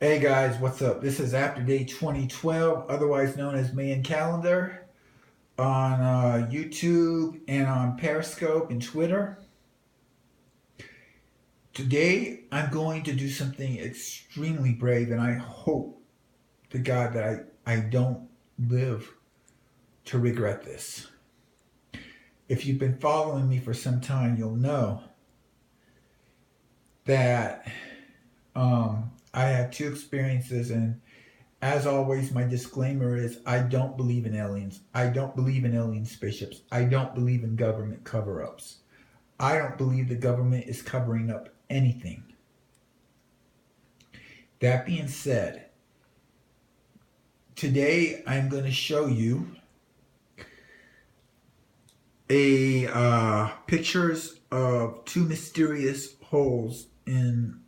Hey guys, what's up? This is After Day 2012, otherwise known as Mayan Calendar, on YouTube and on Periscope and Twitter. Today, I'm going to do something extremely brave, and I hope to God that I don't live to regret this. If you've been following me for some time, you'll know that I had two experiences, and as always, my disclaimer is I don't believe in aliens. I don't believe in alien spaceships. I don't believe in government cover ups. I don't believe the government is covering up anything. That being said, today I'm going to show you a pictures of two mysterious holes in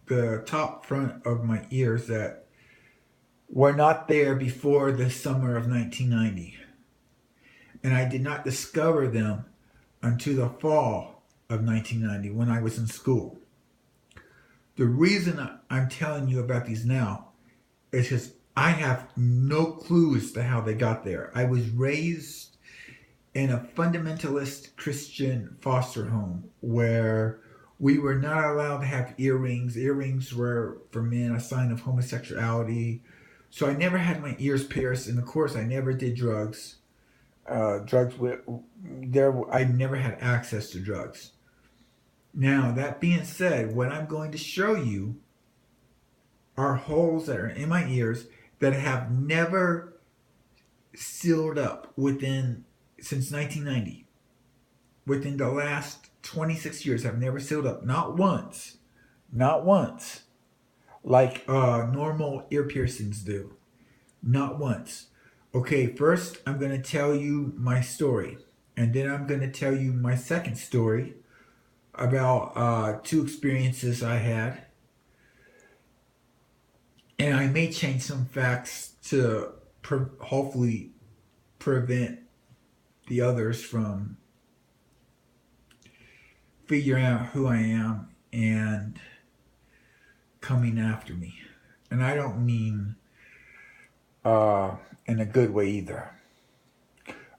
the top front of my ears that were not there before the summer of 1990. And I did not discover them until the fall of 1990 when I was in school. The reason I'm telling you about these now is because I have no clue as to how they got there. I was raised in a fundamentalist Christian foster home where we were not allowed to have earrings. Earrings were, for men, a sign of homosexuality. So I never had my ears pierced, and of course, I never did drugs. Drugs there. I never had access to drugs. Now, that being said, what I'm going to show you are holes that are in my ears that have never sealed up since 1990. Within the last 26 years, have never sealed up. Not once. Not once. Like normal ear piercings do. Not once. Okay, first I'm going to tell you my story. And then I'm going to tell you my second story about two experiences I had. And I may change some facts to hopefully prevent the others from figuring out who I am and coming after me. And I don't mean in a good way either.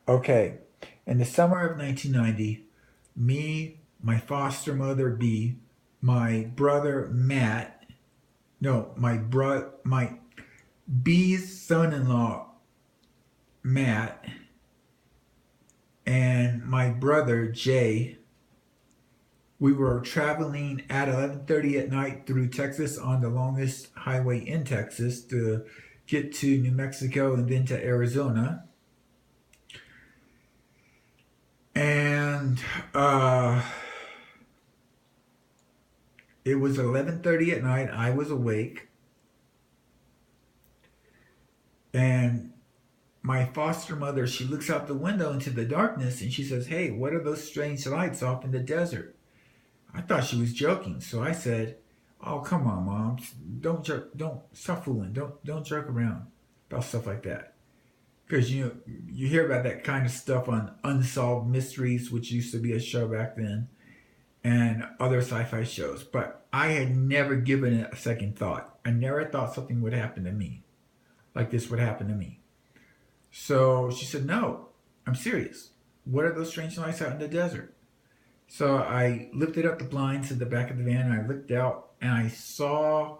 Okay, in the summer of 1990, me, my foster mother B, my brother Matt, no, my B's son-in-law Matt, and my brother Jay, we were traveling at 11:30 at night through Texas on the longest highway in Texas to get to New Mexico and then to Arizona. And it was 11:30 at night. I was awake. And my foster mother, she looks out the window into the darkness and she says, "Hey, what are those strange lights off in the desert?" I thought she was joking, so I said, "Oh, come on, Mom. Don't stop fooling. Don't joke around about stuff like that." Because you hear about that kind of stuff on Unsolved Mysteries, which used to be a show back then, and other sci-fi shows. But I had never given it a second thought. I never thought something would happen to me, like this would happen to me. So she said, "No, I'm serious. What are those strange lights out in the desert?" So I lifted up the blinds at the back of the van and I looked out and I saw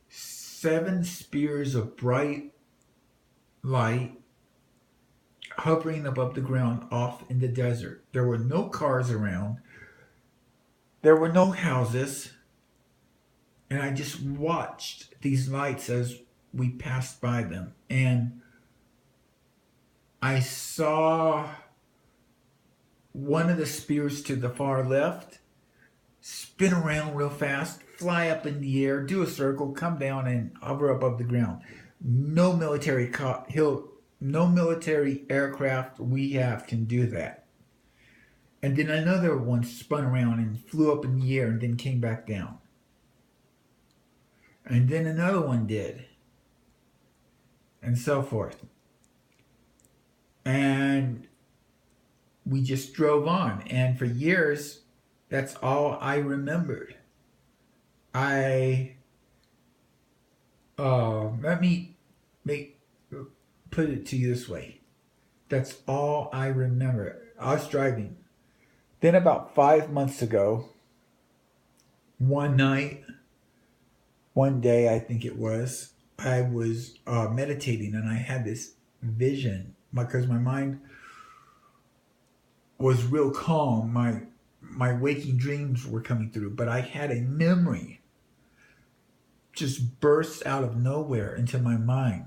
seven spears of bright light hovering above the ground off in the desert. There were no cars around, there were no houses, and I just watched these lights as we passed by them. And I saw one of the spears to the far left spin around real fast, fly up in the air, do a circle, come down, and hover above the ground. No military no military aircraft we have can do that. And then another one spun around and flew up in the air and then came back down. And then another one did, and so forth. And we just drove on. And for years, that's all I remembered. I Let me make put it to you this way. That's all I remember. I was driving. Then about 5 months ago, one night, one day, I think it was, I was meditating and I had this vision because my mind was real calm. My waking dreams were coming through, but I had a memory just burst out of nowhere into my mind.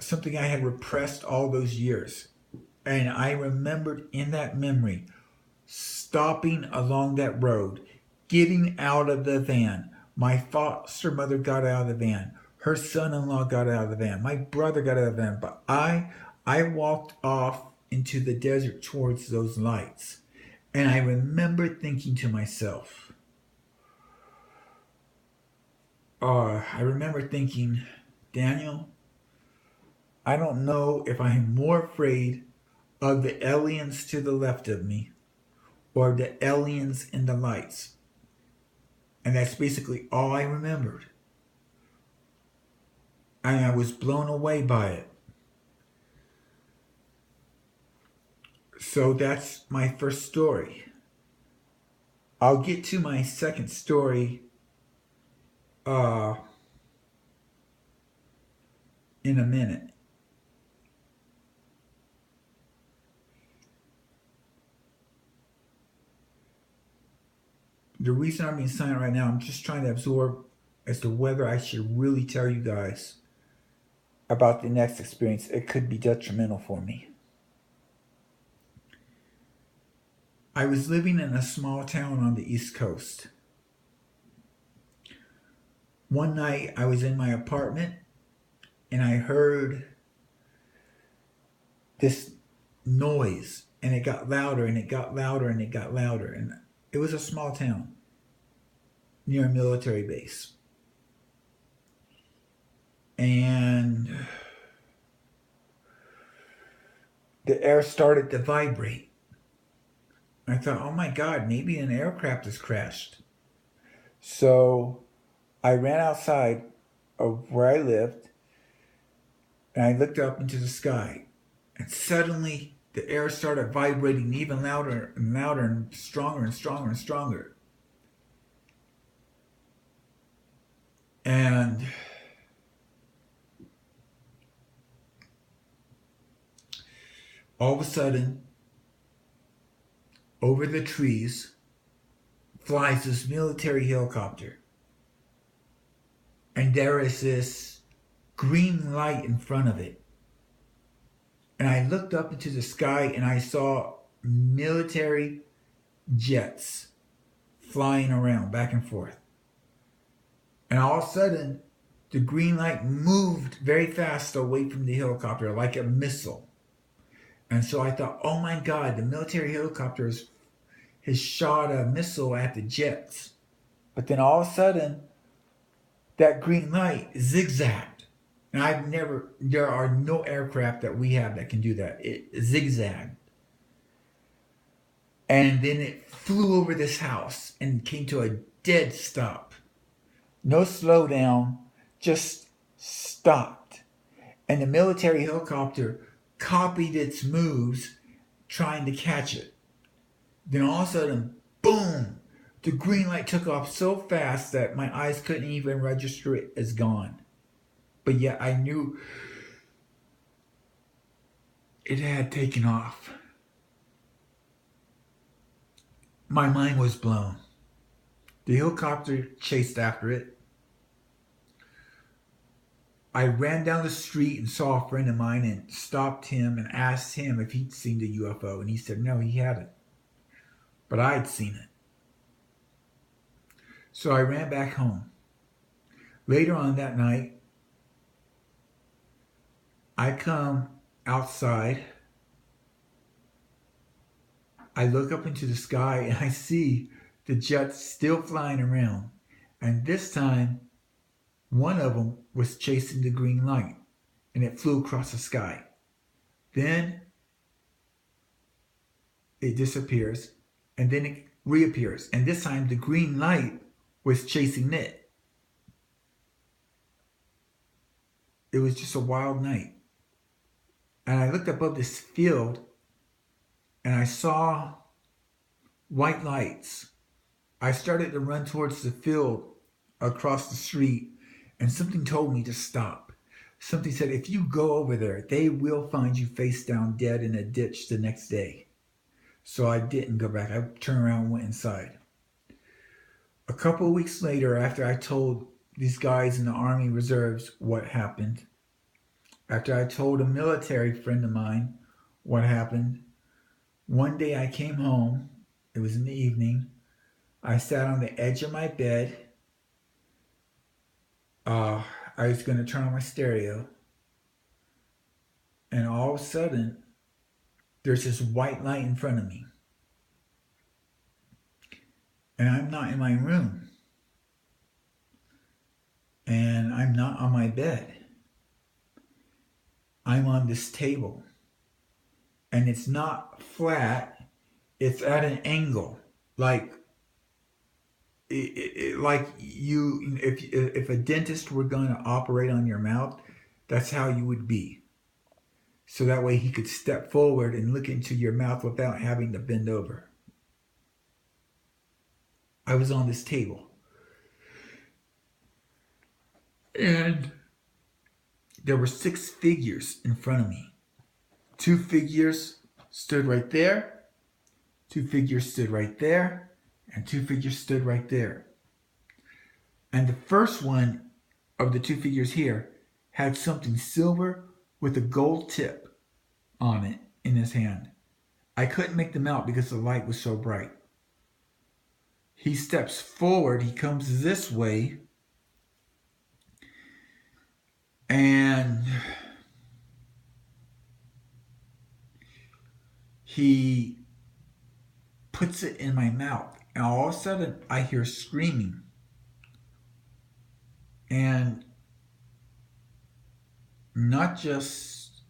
Something I had repressed all those years. And I remembered in that memory stopping along that road, getting out of the van. My foster mother got out of the van. Her son-in-law got out of the van. My brother got out of the van. But I walked off into the desert towards those lights. And I remember thinking to myself, Daniel, I don't know if I am more afraid of the aliens to the left of me or the aliens in the lights. And that's basically all I remembered. And I was blown away by it. So that's my first story. I'll get to my second story in a minute. The reason I'm being silent right now, I'm just trying to absorb as to whether I should really tell you guys about the next experience. It could be detrimental for me. I was living in a small town on the East Coast. One night I was in my apartment and I heard this noise, and it got louder and it got louder and it got louder. And it was a small town near a military base. And the air started to vibrate. I thought, oh my God, maybe an aircraft has crashed. So I ran outside of where I lived and I looked up into the sky. And suddenly the air started vibrating even louder and louder and stronger and stronger and stronger. And all of a sudden, over the trees flies this military helicopter. And there is this green light in front of it. And I looked up into the sky and I saw military jets flying around back and forth. And all of a sudden, the green light moved very fast away from the helicopter like a missile. And so I thought, oh my God, the military helicopter has shot a missile at the jets. But then all of a sudden, that green light zigzagged. And there are no aircraft that we have that can do that. It zigzagged. And then it flew over this house and came to a dead stop. No slowdown, just stopped. And the military helicopter copied its moves, trying to catch it. Then all of a sudden, boom, the green light took off so fast that my eyes couldn't even register it as gone. But yet I knew it had taken off. My mind was blown. The helicopter chased after it. I ran down the street and saw a friend of mine and stopped him and asked him if he'd seen the UFO. And he said no, he hadn't. But I'd seen it. So I ran back home. Later on that night, I come outside. I look up into the sky and I see the jets still flying around. And this time, one of them was chasing the green light and it flew across the sky. Then it disappears and then it reappears. And this time the green light was chasing it. It was just a wild night. And I looked above this field and I saw white lights. I started to run towards the field across the street, and something told me to stop. Something said, if you go over there, they will find you face down dead in a ditch the next day. So I didn't go back. I turned around and went inside. A couple of weeks later, after I told these guys in the Army Reserves what happened, after I told a military friend of mine what happened, one day I came home. It was in the evening. I sat on the edge of my bed. I was going to turn on my stereo. And all of a sudden, there's this white light in front of me. And I'm not in my room. And I'm not on my bed. I'm on this table. And it's not flat. It's at an angle. Like you, if a dentist were going to operate on your mouth, that's how you would be. So that way he could step forward and look into your mouth without having to bend over. I was on this table. And there were 6 figures in front of me. 2 figures stood right there. 2 figures stood right there. And 2 figures stood right there. And the first one of the 2 figures here had something silver with a gold tip on it in his hand. I couldn't make them out because the light was so bright. He steps forward, he comes this way, and he puts it in my mouth. And all of a sudden, I hear screaming. And not just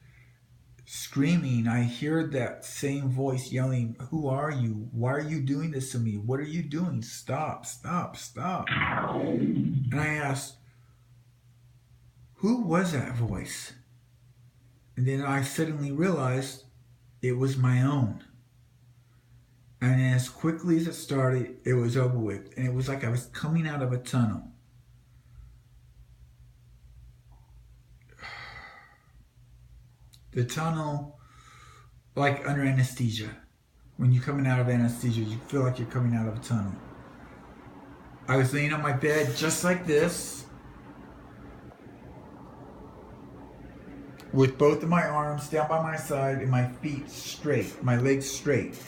screaming, I hear that same voice yelling, "Who are you? Why are you doing this to me? What are you doing? Stop, stop, stop." And I asked, who was that voice? And then I suddenly realized it was my own. And as quickly as it started, it was over with. And it was like I was coming out of a tunnel. The tunnel, like under anesthesia. When you're coming out of anesthesia, you feel like you're coming out of a tunnel. I was laying on my bed just like this, with both of my arms down by my side and my feet straight, my legs straight.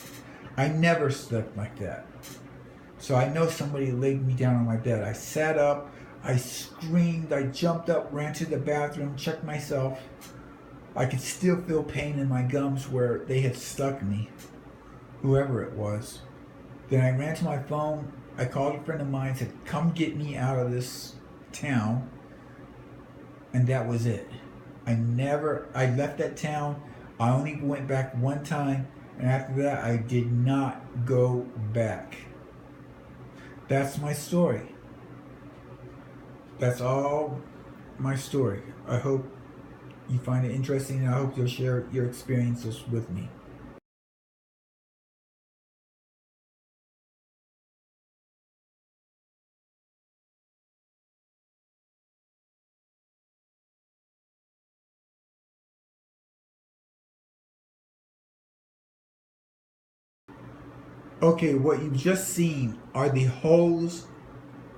I never slept like that. So I know somebody laid me down on my bed. I sat up, I screamed, I jumped up, ran to the bathroom, checked myself. I could still feel pain in my gums where they had stuck me, whoever it was. Then I ran to my phone. I called a friend of mine, said, "Come get me out of this town." And that was it. I left that town. I only went back one time. And after that, I did not go back. That's my story. That's all my story. I hope you find it interesting, and I hope you'll share your experiences with me. Okay, what you've just seen are the holes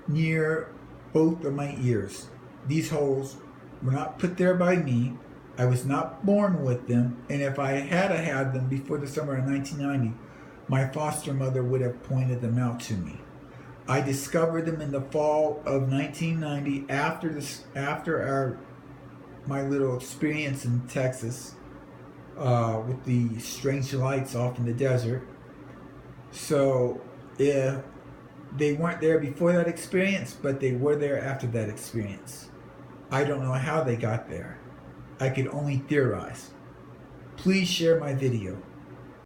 near both of my ears. These holes were not put there by me. I was not born with them, and if I had them before the summer of 1990, my foster mother would have pointed them out to me. I discovered them in the fall of 1990 after my little experience in Texas with the strange lights off in the desert. So if they weren't there before that experience, but they were there after that experience. I don't know how they got there. I could only theorize. Please share my video.